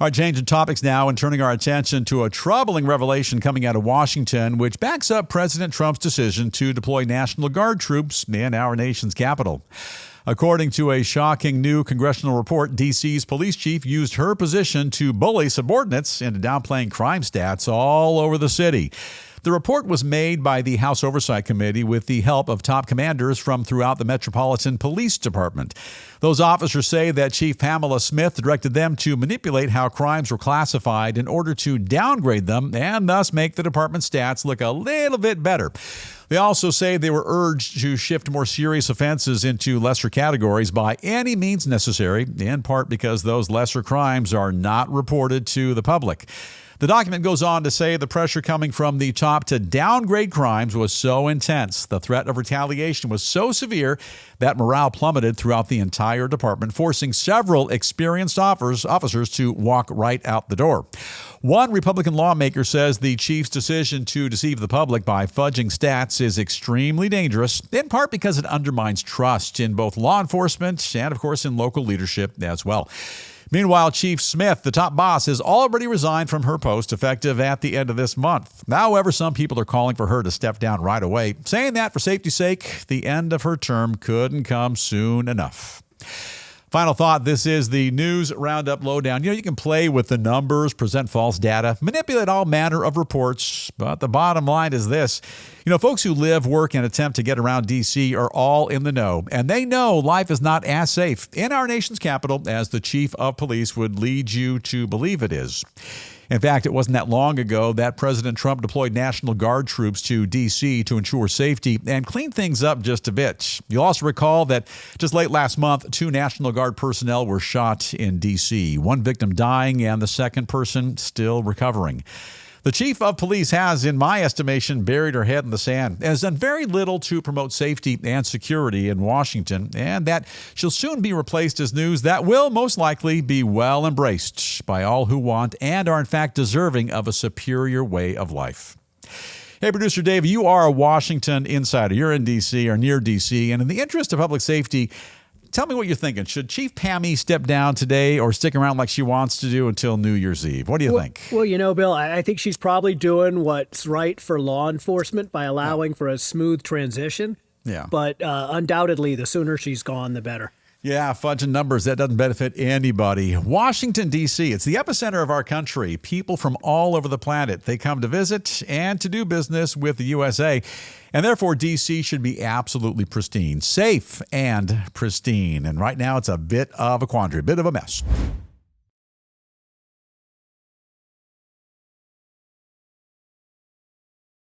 All right, changing topics now and turning our attention to a troubling revelation coming out of Washington, which backs up President Trump's decision to deploy National Guard troops in our nation's capital. According to a shocking new congressional report, D.C.'s police chief used her position to bully subordinates into downplaying crime stats all over the city. The report was made by the House Oversight Committee with the help of top commanders from throughout the Metropolitan Police Department. Those officers say that Chief Pamela Smith directed them to manipulate how crimes were classified in order to downgrade them and thus make the department's stats look a little bit better. They also say they were urged to shift more serious offenses into lesser categories by any means necessary, in part because those lesser crimes are not reported to the public. The document goes on to say the pressure coming from the top to downgrade crimes was so intense, the threat of retaliation was so severe that morale plummeted throughout the entire department, forcing several experienced officers to walk right out the door. One Republican lawmaker says the chief's decision to deceive the public by fudging stats is extremely dangerous, in part because it undermines trust in both law enforcement and, of course, in local leadership as well. Meanwhile, Chief Smith, the top boss, has already resigned from her post effective at the end of this month. However, some people are calling for her to step down right away, saying that for safety's sake, the end of her term couldn't come soon enough. Final thought, this is the News Roundup Lowdown. You can play with the numbers, present false data, manipulate all manner of reports, but the bottom line is this. Folks who live, work, and attempt to get around D.C. are all in the know, and they know life is not as safe in our nation's capital as the chief of police would lead you to believe it is. In fact, it wasn't that long ago that President Trump deployed National Guard troops to D.C. to ensure safety and clean things up just a bit. You'll also recall that just late last month, 2 National Guard personnel were shot in D.C., one victim dying and the second person still recovering. The chief of police has, in my estimation, buried her head in the sand and has done very little to promote safety and security in Washington, and that she'll soon be replaced as news that will most likely be well embraced by all who want and are in fact deserving of a superior way of life. Hey, Producer Dave, you are a Washington insider. You're in D.C. or near D.C., and in the interest of public safety, tell me what you're thinking. Should Chief Pammy step down today or stick around like she wants to do until New Year's Eve? What do you think? Well, Bill, I think she's probably doing what's right for law enforcement by allowing for a smooth transition. Yeah. But undoubtedly, the sooner she's gone, the better. Yeah, fudging numbers, that doesn't benefit anybody. Washington, D.C., it's the epicenter of our country. People from all over the planet, they come to visit and to do business with the USA. And therefore, D.C. should be absolutely pristine, safe and pristine. And right now, it's a bit of a quandary, a bit of a mess.